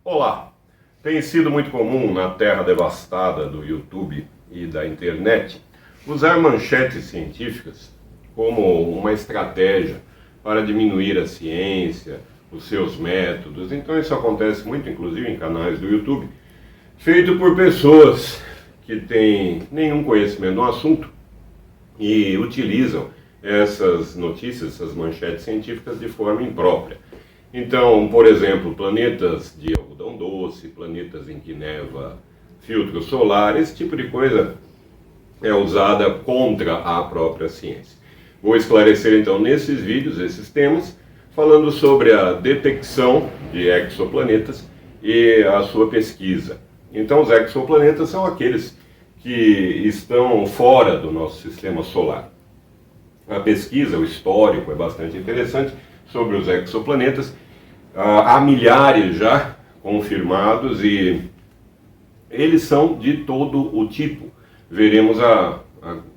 Olá! Tem sido muito comum na terra devastada do YouTube e da internet usar manchetes científicas como uma estratégia para diminuir a ciência, os seus métodos. Então isso acontece muito, inclusive, em canais do YouTube, feito por pessoas que têm nenhum conhecimento no assunto e utilizam essas notícias, essas manchetes científicas de forma imprópria. Então, por exemplo, planetas de algodão doce, planetas em que neva filtro solar, esse tipo de coisa é usada contra a própria ciência. Vou esclarecer então nesses vídeos esses temas, falando sobre a detecção de exoplanetas e a sua pesquisa. Então, os exoplanetas são aqueles que estão fora do nosso sistema solar. A pesquisa, o histórico é bastante interessante sobre os exoplanetas. Há milhares já confirmados e eles são de todo o tipo. Veremos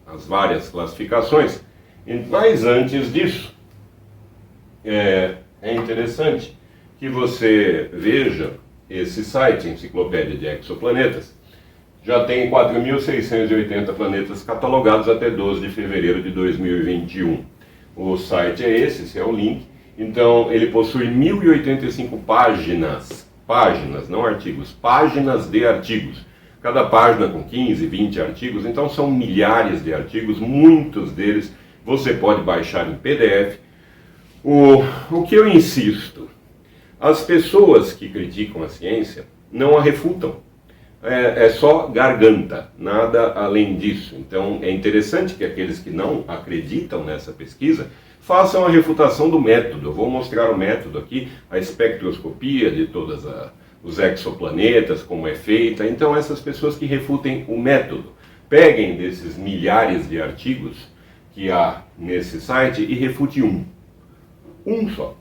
as várias classificações. Mas antes disso, é interessante que você veja esse site, Enciclopédia de Exoplanetas. Já tem 4.680 planetas catalogados até 12 de fevereiro de 2021. O site é esse é o link. Então, ele possui 1.085 páginas, não artigos, páginas de artigos. Cada página com 15, 20 artigos, então são milhares de artigos, muitos deles você pode baixar em PDF. O que eu insisto, as pessoas que criticam a ciência não a refutam. É só garganta, nada além disso. Então é interessante que aqueles que não acreditam nessa pesquisa façam a refutação do método. Eu vou mostrar o método aqui, a espectroscopia de todos os exoplanetas, como é feita. Então essas pessoas que refutem o método, peguem desses milhares de artigos que há nesse site e refute um só.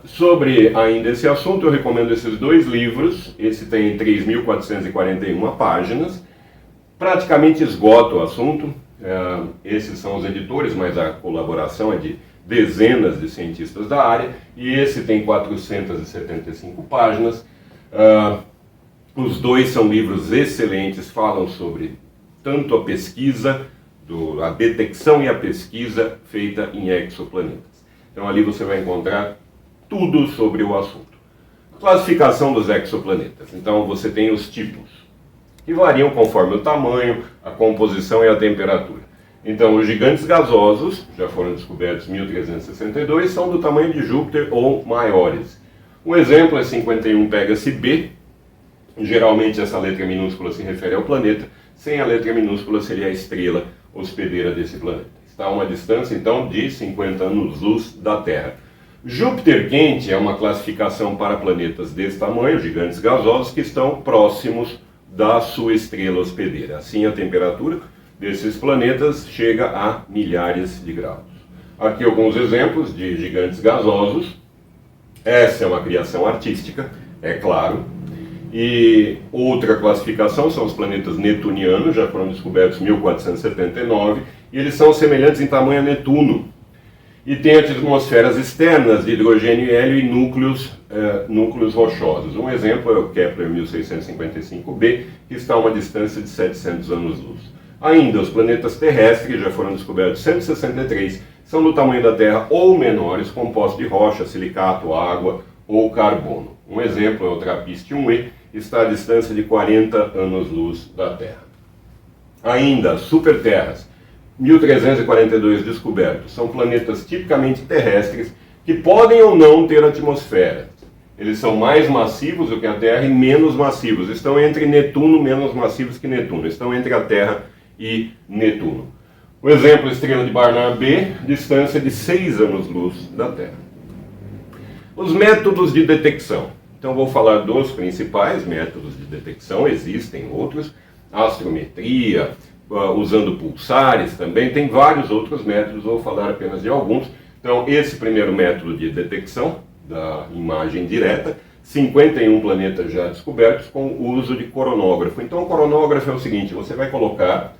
Sobre ainda esse assunto, eu recomendo esses dois livros. Esse tem 3.441 páginas, praticamente esgota o assunto. Esses são os editores, mas a colaboração é de dezenas de cientistas da área, e esse tem 475 páginas. Os dois são livros excelentes, falam sobre tanto a pesquisa, a detecção e a pesquisa feita em exoplanetas. Então ali você vai encontrar tudo sobre o assunto. Classificação dos exoplanetas. Então você tem os tipos, que variam conforme o tamanho, a composição e a temperatura. Então os gigantes gasosos, já foram descobertos em 1362, são do tamanho de Júpiter ou maiores. Um exemplo é 51 Pégase B. Geralmente essa letra minúscula se refere ao planeta, sem a letra minúscula seria a estrela hospedeira desse planeta. Está a uma distância, então, de 50 anos-luz da Terra. Júpiter quente é uma classificação para planetas desse tamanho, gigantes gasosos, que estão próximos da sua estrela hospedeira. Assim, a temperatura desses planetas chega a milhares de graus. Aqui alguns exemplos de gigantes gasosos. Essa é uma criação artística, é claro. E outra classificação são os planetas netunianos, já foram descobertos em 1479, e eles são semelhantes em tamanho a Netuno. E tem atmosferas externas de hidrogênio e hélio e núcleos rochosos. Um exemplo é o Kepler 1655b, que está a uma distância de 700 anos-luz. Ainda, os planetas terrestres, já foram descobertos 163, são do tamanho da Terra ou menores, compostos de rocha, silicato, água ou carbono. Um exemplo é o Trappist 1e, está a distância de 40 anos-luz da Terra. Ainda, superterras, 1342 descobertos, são planetas tipicamente terrestres que podem ou não ter atmosfera. Eles são mais massivos do que a Terra e menos massivos. Estão entre Netuno, menos massivos que Netuno. Estão entre a Terra e Netuno. O exemplo, estrela de Barnard B, distância de 6 anos-luz da Terra. Os métodos de detecção. Então vou falar dos principais métodos de detecção, existem outros. Astrometria, usando pulsares também, tem vários outros métodos, vou falar apenas de alguns. Então esse primeiro método de detecção da imagem direta, 51 planetas já descobertos com o uso de coronógrafo. Então o coronógrafo é o seguinte, você vai colocar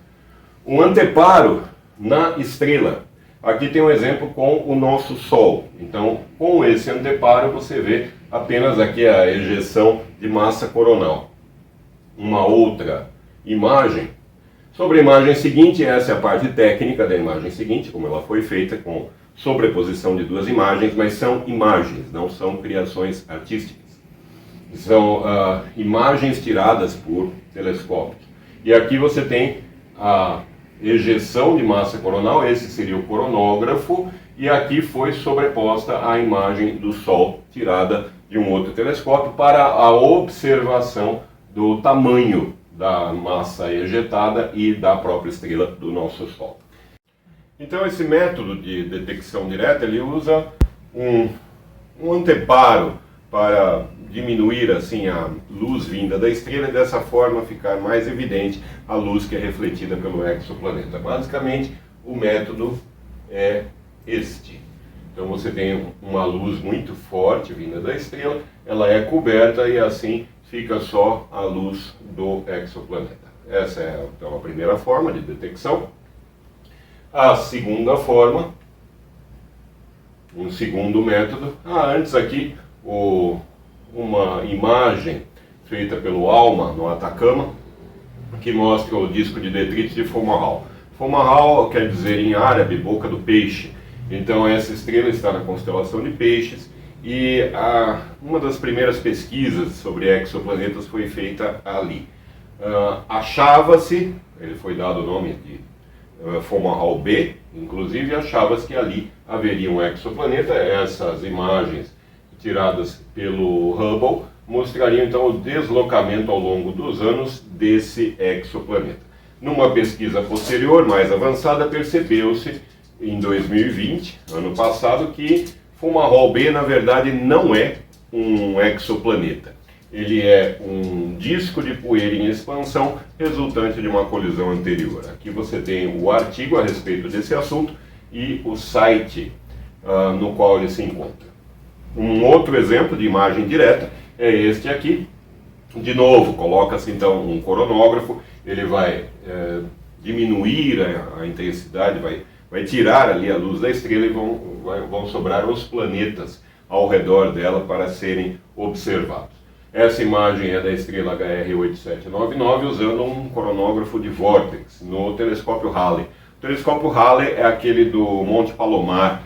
um anteparo na estrela. Aqui tem um exemplo com o nosso Sol. Então, com esse anteparo, você vê apenas aqui a ejeção de massa coronal. Uma outra imagem. Sobre a imagem seguinte, essa é a parte técnica da imagem seguinte, como ela foi feita com sobreposição de duas imagens, mas são imagens, não são criações artísticas. São imagens tiradas por telescópios. E aqui você tem a ejeção de massa coronal, esse seria o coronógrafo, e aqui foi sobreposta a imagem do Sol, tirada de um outro telescópio, para a observação do tamanho da massa ejetada e da própria estrela do nosso Sol. Então esse método de detecção direta, ele usa um anteparo para diminuir assim a luz vinda da estrela e dessa forma ficar mais evidente a luz que é refletida pelo exoplaneta. Basicamente o método é este. Então você tem uma luz muito forte vinda da estrela, ela é coberta e assim fica só a luz do exoplaneta. Essa é então a primeira forma de detecção. A segunda forma, um segundo método. Antes aqui uma imagem feita pelo ALMA no Atacama, que mostra o disco de detritos de Fomalhaut. Fomalhaut quer dizer em árabe boca do peixe. Então essa estrela está na constelação de Peixes e uma das primeiras pesquisas sobre exoplanetas foi feita ali. Achava-se, ele foi dado o nome de Fomalhaut B, inclusive achava-se que ali haveria um exoplaneta. Essas imagens tiradas pelo Hubble mostrariam então o deslocamento ao longo dos anos desse exoplaneta. Numa pesquisa posterior, mais avançada, percebeu-se em 2020, ano passado, que Fomalhaut B na verdade não é um exoplaneta. Ele é um disco de poeira em expansão resultante de uma colisão anterior. Aqui você tem o artigo a respeito desse assunto e o site no qual ele se encontra. Um outro exemplo de imagem direta é este aqui. De novo, coloca-se então um coronógrafo, ele vai diminuir a intensidade, vai tirar ali a luz da estrela e vão sobrar os planetas ao redor dela para serem observados. Essa imagem é da estrela HR 8799 usando um coronógrafo de vórtex no telescópio Halley. O telescópio Halley é aquele do Monte Palomar.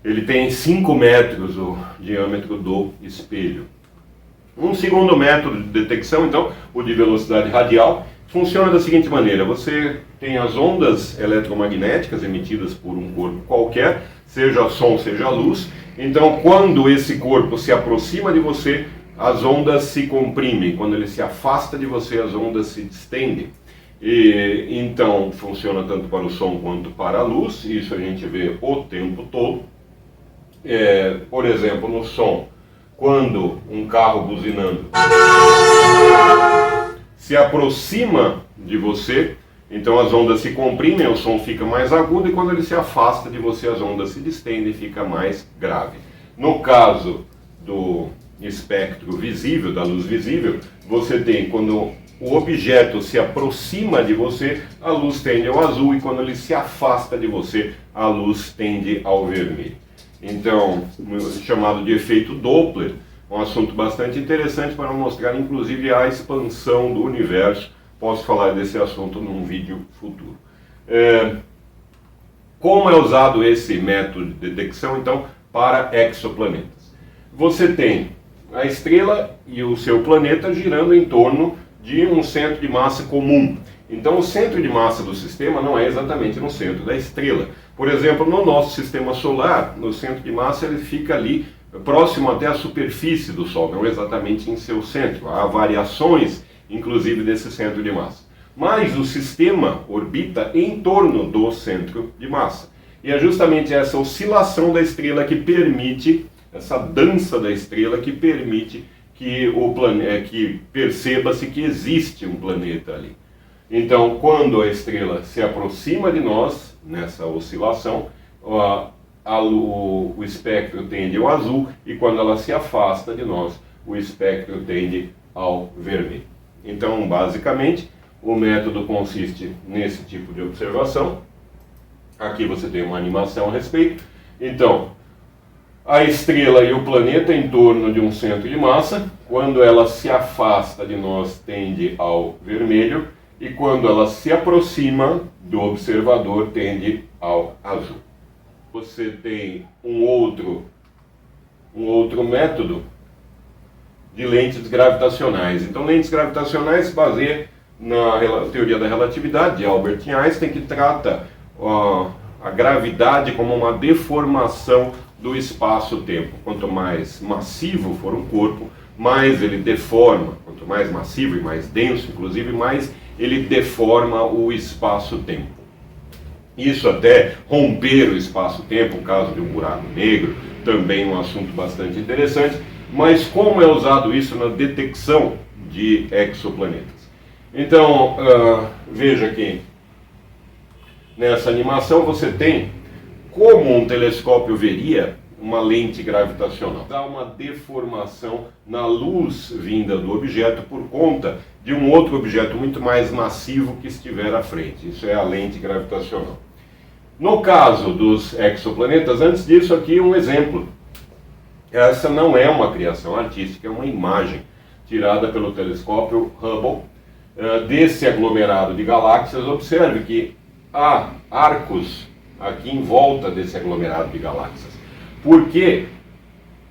Ele tem 5 metros o diâmetro do espelho. Um segundo método de detecção, então, o de velocidade radial, funciona da seguinte maneira: você tem as ondas eletromagnéticas emitidas por um corpo qualquer, seja som, seja luz. Então, quando esse corpo se aproxima de você, as ondas se comprimem. Quando ele se afasta de você, as ondas se distendem. E então, funciona tanto para o som quanto para a luz. Isso a gente vê o tempo todo. Por exemplo, no som, quando um carro buzinando se aproxima de você, então as ondas se comprimem, o som fica mais agudo, e quando ele se afasta de você, as ondas se distendem e fica mais grave. No caso do espectro visível, da luz visível, você tem quando o objeto se aproxima de você, a luz tende ao azul, e quando ele se afasta de você, a luz tende ao vermelho. Então, chamado de efeito Doppler, um assunto bastante interessante para mostrar inclusive a expansão do universo. Posso falar desse assunto num vídeo futuro. Como é usado esse método de detecção, então, para exoplanetas? Você tem a estrela e o seu planeta girando em torno de um centro de massa comum. Então o centro de massa do sistema não é exatamente no centro da estrela. Por exemplo, no nosso sistema solar, no centro de massa ele fica ali próximo até a superfície do Sol, não exatamente em seu centro. Há variações, inclusive, desse centro de massa. Mas o sistema orbita em torno do centro de massa. E é justamente essa oscilação da estrela que permite, essa dança da estrela que permite que perceba-se que existe um planeta ali. Então, quando a estrela se aproxima de nós, nessa oscilação, o espectro tende ao azul, e quando ela se afasta de nós, o espectro tende ao vermelho. Então, basicamente, o método consiste nesse tipo de observação. Aqui você tem uma animação a respeito. Então, a estrela e o planeta em torno de um centro de massa. Quando ela se afasta de nós, tende ao vermelho, e quando ela se aproxima do observador, tende ao azul. Você tem um outro método de lentes gravitacionais. Então, lentes gravitacionais se baseia na teoria da relatividade de Albert Einstein, que trata a gravidade como uma deformação do espaço-tempo. Quanto mais massivo for um corpo, mais ele deforma. Quanto mais massivo e mais denso, inclusive, mais ele deforma o espaço-tempo. Isso até romper o espaço-tempo, no caso de um buraco negro, também um assunto bastante interessante. Mas como é usado isso na detecção de exoplanetas? Então, veja aqui, nessa animação você tem como um telescópio veria uma lente gravitacional. Dá uma deformação na luz vinda do objeto por conta de um outro objeto muito mais massivo que estiver à frente. Isso é a lente gravitacional. No caso dos exoplanetas, antes disso aqui um exemplo. Essa não é uma criação artística, é uma imagem tirada pelo telescópio Hubble desse aglomerado de galáxias. Observe que há arcos aqui em volta desse aglomerado de galáxias, porque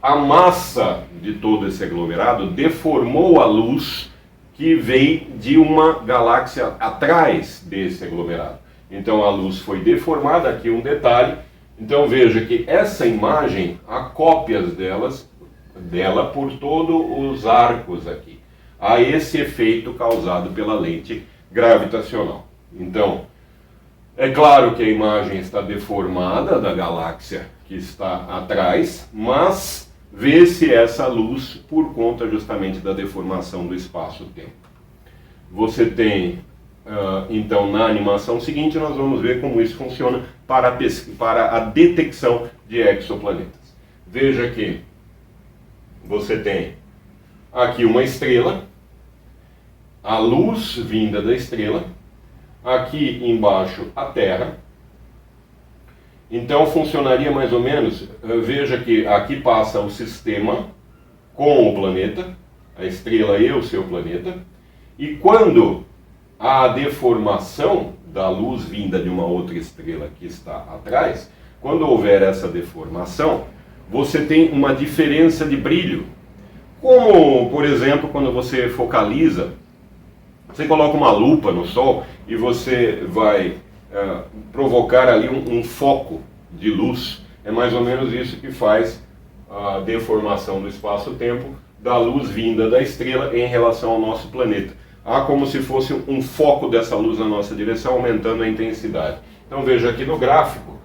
a massa de todo esse aglomerado deformou a luz que vem de uma galáxia atrás desse aglomerado. Então a luz foi deformada, aqui um detalhe. Então veja que essa imagem, há cópias dela por todos os arcos aqui. Há esse efeito causado pela lente gravitacional. Então, é claro que a imagem está deformada da galáxia que está atrás, mas vê-se essa luz por conta justamente da deformação do espaço-tempo. Você tem, então, na animação seguinte, nós vamos ver como isso funciona para a detecção de exoplanetas. Veja que você tem aqui uma estrela, a luz vinda da estrela, aqui embaixo a Terra. Então funcionaria mais ou menos, veja que aqui passa o sistema com o planeta, a estrela e o seu planeta, e quando há a deformação da luz vinda de uma outra estrela que está atrás, quando houver essa deformação, você tem uma diferença de brilho. Como, por exemplo, quando você focaliza, você coloca uma lupa no Sol e você vai provocar ali um foco de luz. É mais ou menos isso que faz a deformação do espaço-tempo da luz vinda da estrela em relação ao nosso planeta. Há como se fosse um foco dessa luz na nossa direção, aumentando a intensidade. Então veja aqui no gráfico,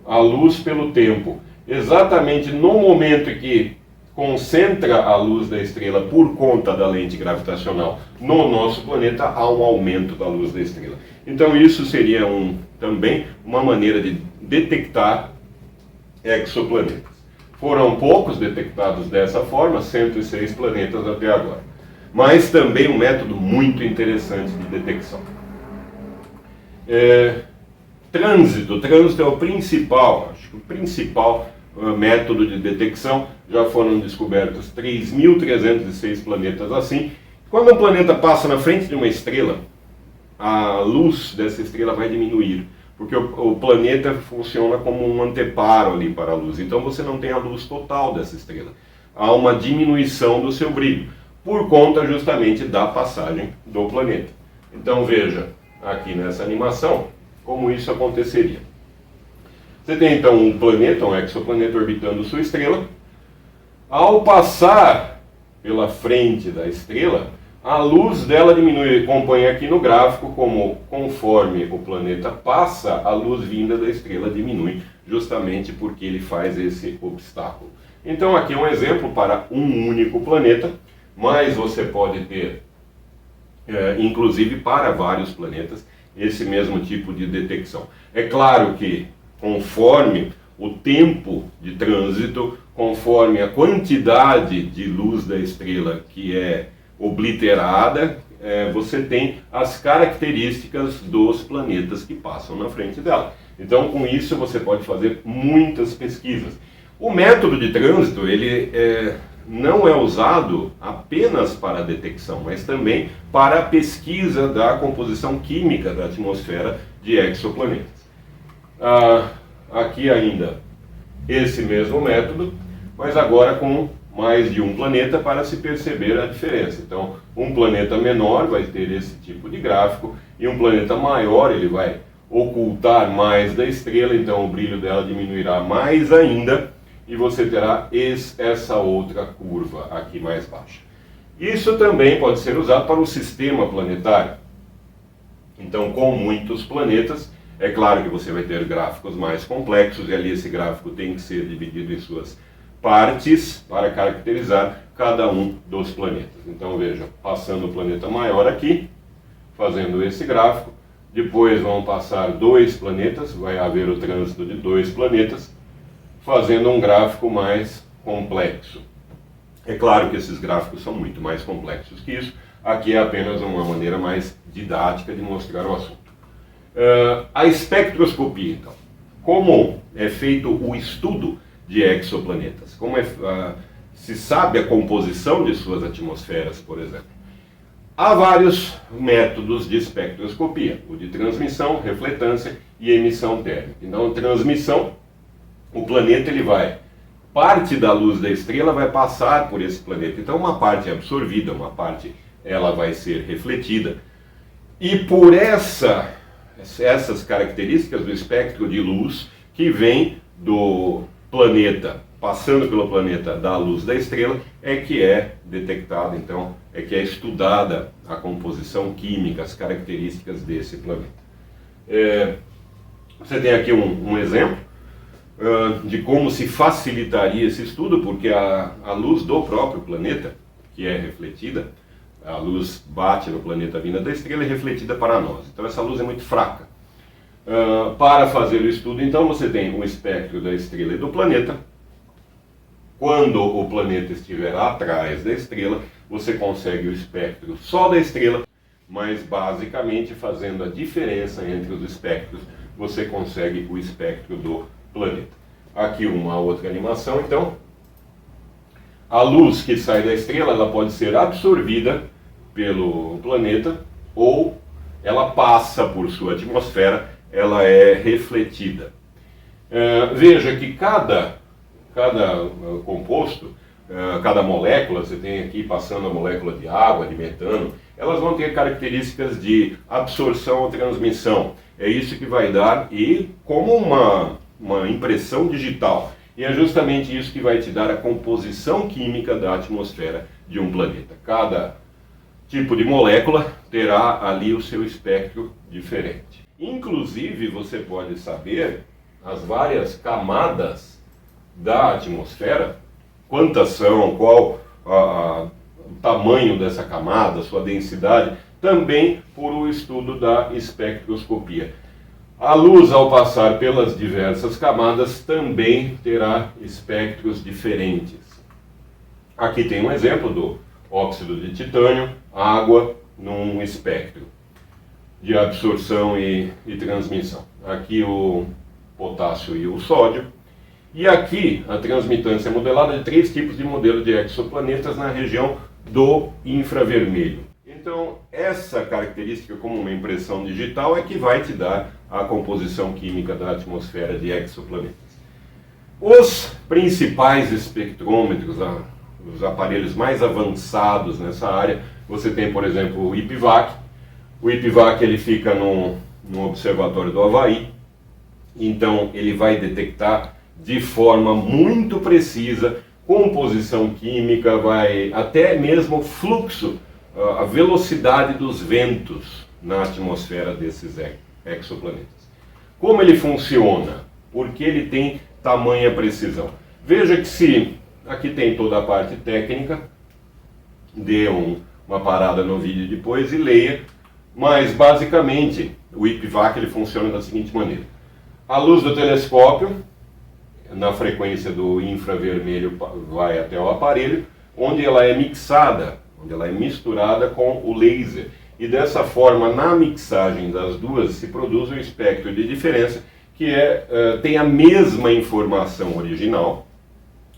a luz pelo tempo. Exatamente no momento em que concentra a luz da estrela por conta da lente gravitacional no nosso planeta, há um aumento da luz da estrela. Então isso seria também uma maneira de detectar exoplanetas. Foram poucos detectados dessa forma, 106 planetas até agora. Mas também um método muito interessante de detecção. Trânsito é o principal, acho que o principal método de detecção. Já foram descobertos 3.306 planetas assim. Quando um planeta passa na frente de uma estrela, a luz dessa estrela vai diminuir, porque o planeta funciona como um anteparo ali para a luz. Então você não tem a luz total dessa estrela. Há uma diminuição do seu brilho, por conta justamente da passagem do planeta. Então veja aqui nessa animação como isso aconteceria. Você tem então um planeta, um exoplaneta orbitando sua estrela. Ao passar pela frente da estrela, a luz dela diminui. Acompanhe aqui no gráfico como conforme o planeta passa, a luz vinda da estrela diminui, justamente porque ele faz esse obstáculo. Então aqui é um exemplo para um único planeta, mas você pode ter, inclusive para vários planetas, esse mesmo tipo de detecção. É claro que conforme o tempo de trânsito, conforme a quantidade de luz da estrela que é obliterada, você tem as características dos planetas que passam na frente dela. Então, com isso, você pode fazer muitas pesquisas. O método de trânsito, ele não é usado apenas para a detecção, mas também para a pesquisa da composição química da atmosfera de exoplanetas. Aqui ainda esse mesmo método, mas agora com mais de um planeta para se perceber a diferença. Então, um planeta menor vai ter esse tipo de gráfico e um planeta maior ele vai ocultar mais da estrela, então o brilho dela diminuirá mais ainda e você terá essa outra curva aqui mais baixa. Isso também pode ser usado para o sistema planetário. Então, com muitos planetas, é claro que você vai ter gráficos mais complexos e ali esse gráfico tem que ser dividido em suas partes para caracterizar cada um dos planetas. Então veja, passando o planeta maior aqui, fazendo esse gráfico, depois vão passar dois planetas, vai haver o trânsito de dois planetas, fazendo um gráfico mais complexo. É claro que esses gráficos são muito mais complexos que isso, aqui é apenas uma maneira mais didática de mostrar o assunto. A espectroscopia, então. Como é feito o estudo de exoplanetas? Como se sabe a composição de suas atmosferas, por exemplo? Há vários métodos de espectroscopia, o de transmissão, refletância e emissão térmica. Então, transmissão, o planeta parte da luz da estrela vai passar por esse planeta. Então, uma parte é absorvida, uma parte ela vai ser refletida. E por essas características do espectro de luz que vem do planeta, passando pelo planeta da luz da estrela, é que é detectada, então, é que é estudada a composição química, as características desse planeta. Você tem aqui um exemplo de como se facilitaria esse estudo, porque a luz do próprio planeta, que é refletida, a luz bate no planeta vinda da estrela e é refletida para nós. Então essa luz é muito fraca. Para fazer o estudo, então, você tem o espectro da estrela e do planeta. Quando o planeta estiver atrás da estrela, você consegue o espectro só da estrela, mas basicamente fazendo a diferença entre os espectros, você consegue o espectro do planeta. Aqui uma outra animação, então. A luz que sai da estrela, ela pode ser absorvida pelo planeta ou ela passa por sua atmosfera, ela é refletida. Veja que cada composto, cada molécula, você tem aqui passando a molécula de água, de metano, elas vão ter características de absorção ou transmissão. É isso que vai dar, e como uma impressão digital. E é justamente isso que vai te dar a composição química da atmosfera de um planeta. Cada tipo de molécula terá ali o seu espectro diferente. Inclusive, você pode saber as várias camadas da atmosfera, quantas são, qual o tamanho dessa camada, sua densidade, também por o estudo da espectroscopia. A luz, ao passar pelas diversas camadas, também terá espectros diferentes. Aqui tem um exemplo do óxido de titânio, água num espectro de absorção e transmissão. Aqui o potássio e o sódio. E aqui a transmitância modelada de 3 tipos de modelo de exoplanetas na região do infravermelho. Então, essa característica como uma impressão digital é que vai te dar a composição química da atmosfera de exoplanetas. Os principais espectrômetros, os aparelhos mais avançados nessa área, você tem, por exemplo, o IPVAC. O IPVAC ele fica no observatório do Havaí, então ele vai detectar de forma muito precisa composição química, até mesmo fluxo, a velocidade dos ventos na atmosfera desses exoplanetas. Como ele funciona? Por que ele tem tamanha precisão? Veja que aqui tem toda a parte técnica, dê uma parada no vídeo depois e leia, mas basicamente o IPVAC ele funciona da seguinte maneira. A luz do telescópio, na frequência do infravermelho, vai até o aparelho, onde ela é mixada, onde ela é misturada com o laser. E dessa forma, na mixagem das duas, se produz um espectro de diferença que tem a mesma informação original,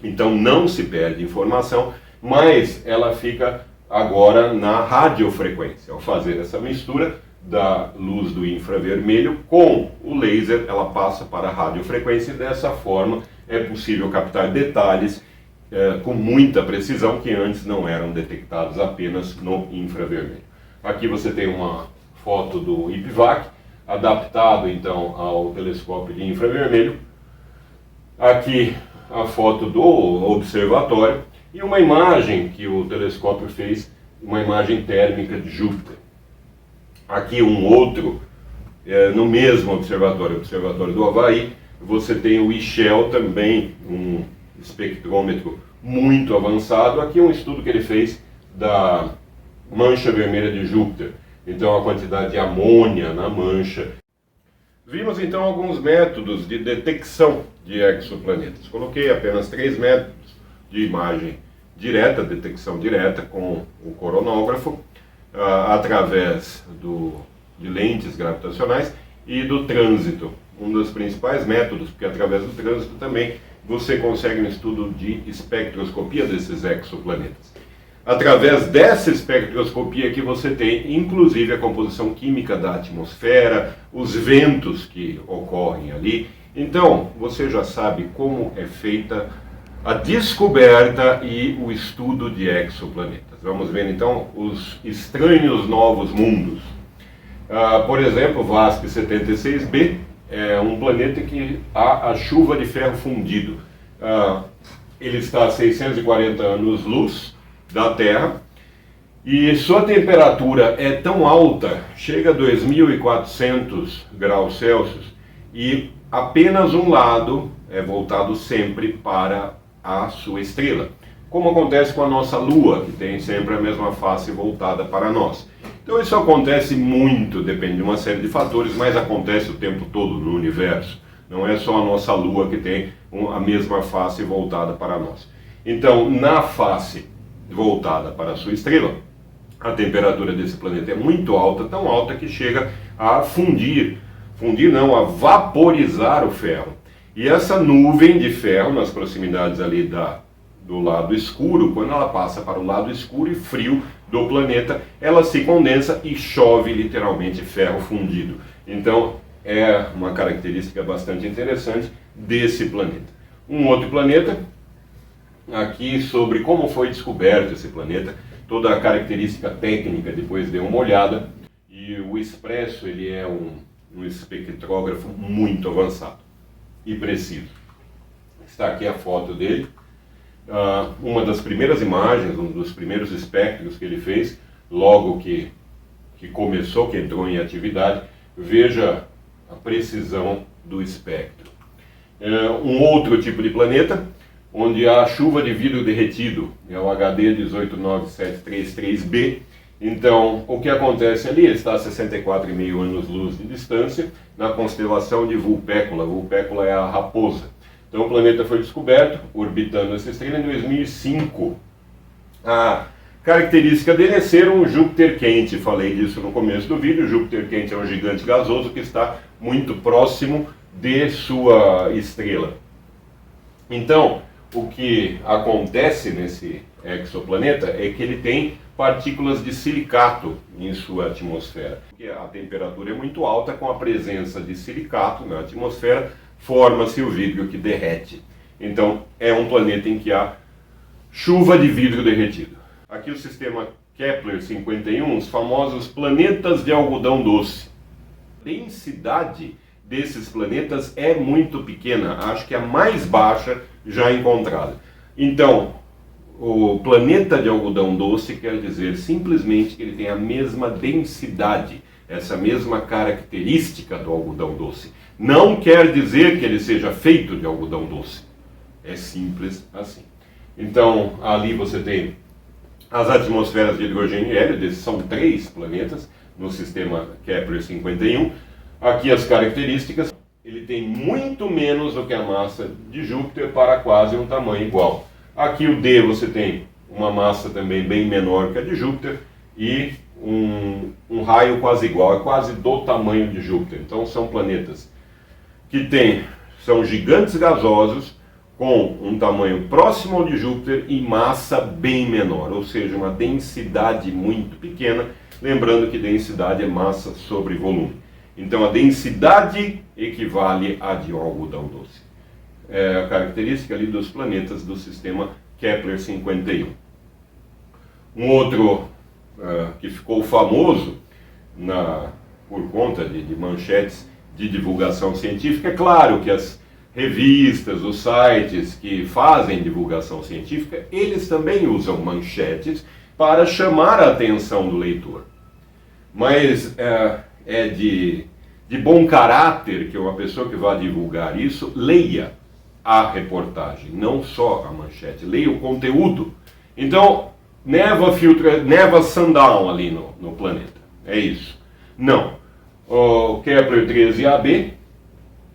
Então não se perde informação, mas ela fica agora na radiofrequência. Ao fazer essa mistura da luz do infravermelho com o laser, ela passa para a radiofrequência e dessa forma é possível captar detalhes com muita precisão que antes não eram detectados apenas no infravermelho. Aqui você tem uma foto do IPVAC, adaptado então ao telescópio de infravermelho. Aqui a foto do observatório e uma imagem que o telescópio fez, uma imagem térmica de Júpiter. Aqui um outro, no mesmo observatório, o observatório do Havaí, você tem o Ixel também, um espectrômetro muito avançado. Aqui um estudo que ele fez da mancha vermelha de Júpiter. Então a quantidade de amônia na mancha. Vimos então alguns métodos de detecção de exoplanetas. Coloquei apenas 3 métodos de imagem direta, detecção direta com o coronógrafo, através de lentes gravitacionais e do trânsito. Um dos principais métodos, porque através do trânsito também você consegue um estudo de espectroscopia desses exoplanetas. Através dessa espectroscopia que você tem, inclusive a composição química da atmosfera, os ventos que ocorrem ali. Então, você já sabe como é feita a descoberta e o estudo de exoplanetas. Vamos ver então os estranhos novos mundos. Por exemplo, VASP 76b é um planeta que há a chuva de ferro fundido. Ele está a 640 anos-luz da Terra e sua temperatura é tão alta, chega a 2.400 graus Celsius, e apenas um lado é voltado sempre para a sua estrela, como acontece com a nossa Lua, que tem sempre a mesma face voltada para nós. Então isso acontece muito, depende de uma série de fatores, mas acontece o tempo todo no universo. Não é só a nossa Lua que tem a mesma face voltada para nós. Então, na face voltada para a sua estrela, a temperatura desse planeta é muito alta, tão alta que chega a a vaporizar o ferro. E essa nuvem de ferro, nas proximidades ali do lado escuro, quando ela passa para o lado escuro e frio do planeta, ela se condensa e chove literalmente ferro fundido. Então, é uma característica bastante interessante desse planeta. Um outro planeta, aqui sobre como foi descoberto esse planeta, toda a característica técnica, depois dê uma olhada. E o Expresso, ele é um espectrógrafo muito avançado e preciso. Está aqui a foto dele, uma das primeiras imagens, um dos primeiros espectros que ele fez, logo que começou, que entrou em atividade. Veja a precisão do espectro. Um outro tipo de planeta, onde há chuva de vidro derretido, é o HD 189733b. Então, o que acontece ali? Ele está a 64,5 anos-luz de distância, na constelação de Vulpecula. Vulpecula é a raposa. Então, o planeta foi descoberto, orbitando essa estrela, em 2005. A característica dele é ser um Júpiter quente. Falei disso no começo do vídeo. O Júpiter quente é um gigante gasoso que está muito próximo de sua estrela. Então, o que acontece nesse exoplaneta é que ele tem partículas de silicato em sua atmosfera. Porque a temperatura é muito alta, com a presença de silicato na atmosfera, forma-se o vidro que derrete. Então, é um planeta em que há chuva de vidro derretido. Aqui o sistema Kepler 51, os famosos planetas de algodão doce. A densidade desses planetas é muito pequena, acho que a mais baixa já encontrada. Então, o planeta de algodão doce quer dizer simplesmente que ele tem a mesma densidade, essa mesma característica do algodão doce. Não quer dizer que ele seja feito de algodão doce. É simples assim. Então, ali você tem as atmosferas de hidrogênio e hélio, desses são 3 planetas no sistema Kepler 51. Aqui as características, ele tem muito menos do que a massa de Júpiter para quase um tamanho igual. Aqui o D você tem uma massa também bem menor que a de Júpiter e um raio quase igual, é quase do tamanho de Júpiter. Então são planetas que são gigantes gasosos com um tamanho próximo ao de Júpiter e massa bem menor, ou seja, uma densidade muito pequena, lembrando que densidade é massa sobre volume. Então a densidade equivale à de um algodão doce. É a característica ali dos planetas do sistema Kepler 51. Um outro que ficou famoso por conta de manchetes de divulgação científica, é claro que as revistas, os sites que fazem divulgação científica, eles também usam manchetes para chamar a atenção do leitor. Mas é de bom caráter que uma pessoa que vai divulgar isso leia a reportagem, não só a manchete, leia o conteúdo. Então, neva sundown ali no planeta, é isso. Não, o Kepler 13AB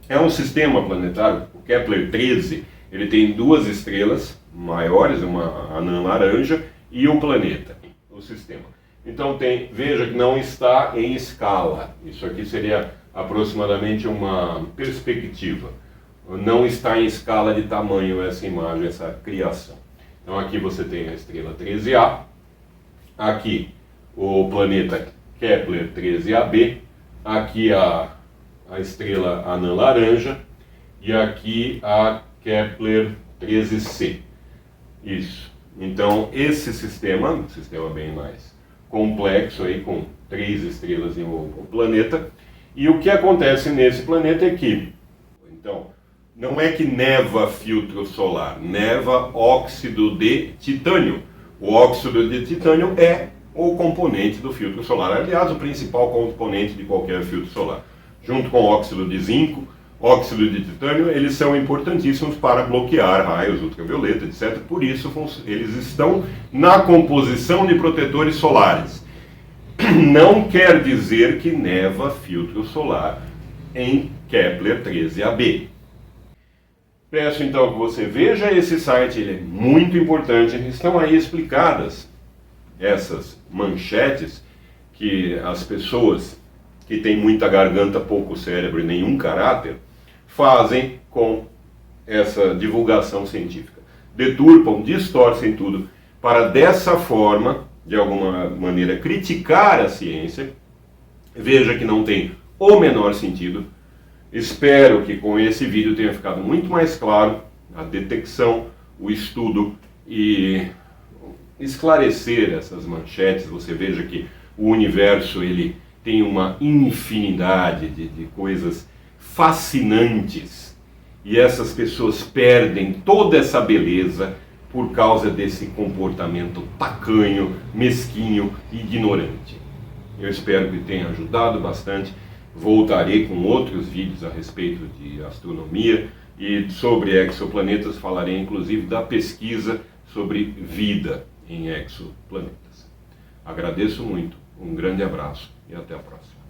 é um sistema planetário. O Kepler 13, ele tem duas estrelas maiores, uma anã laranja e um planeta, o sistema. Então veja que não está em escala. Isso aqui seria aproximadamente uma perspectiva. Não está em escala de tamanho essa imagem, essa criação. Então aqui você tem a estrela 13A, aqui o planeta Kepler 13AB, aqui a estrela anã laranja e aqui a Kepler 13C. Isso. Então esse sistema, um sistema bem mais complexo aí, com 3 estrelas em um planeta. E o que acontece nesse planeta é que, então, não é que neva filtro solar, neva óxido de titânio. O óxido de titânio é o componente do filtro solar, aliás, o principal componente de qualquer filtro solar. Junto com óxido de zinco, óxido de titânio, eles são importantíssimos para bloquear raios ultravioleta, etc. Por isso, eles estão na composição de protetores solares. Não quer dizer que neva filtro solar em Kepler 13AB. Peço então que você veja esse site, ele é muito importante, estão aí explicadas essas manchetes que as pessoas que têm muita garganta, pouco cérebro e nenhum caráter fazem com essa divulgação científica. Deturpam, distorcem tudo para dessa forma, de alguma maneira, criticar a ciência. Veja que não tem o menor sentido. Espero que com esse vídeo tenha ficado muito mais claro a detecção, o estudo e esclarecer essas manchetes. Você veja que o universo ele tem uma infinidade de coisas fascinantes e essas pessoas perdem toda essa beleza por causa desse comportamento tacanho, mesquinho e ignorante. Eu espero que tenha ajudado bastante. Voltarei com outros vídeos a respeito de astronomia e sobre exoplanetas. Falarei inclusive da pesquisa sobre vida em exoplanetas. Agradeço muito, um grande abraço e até a próxima.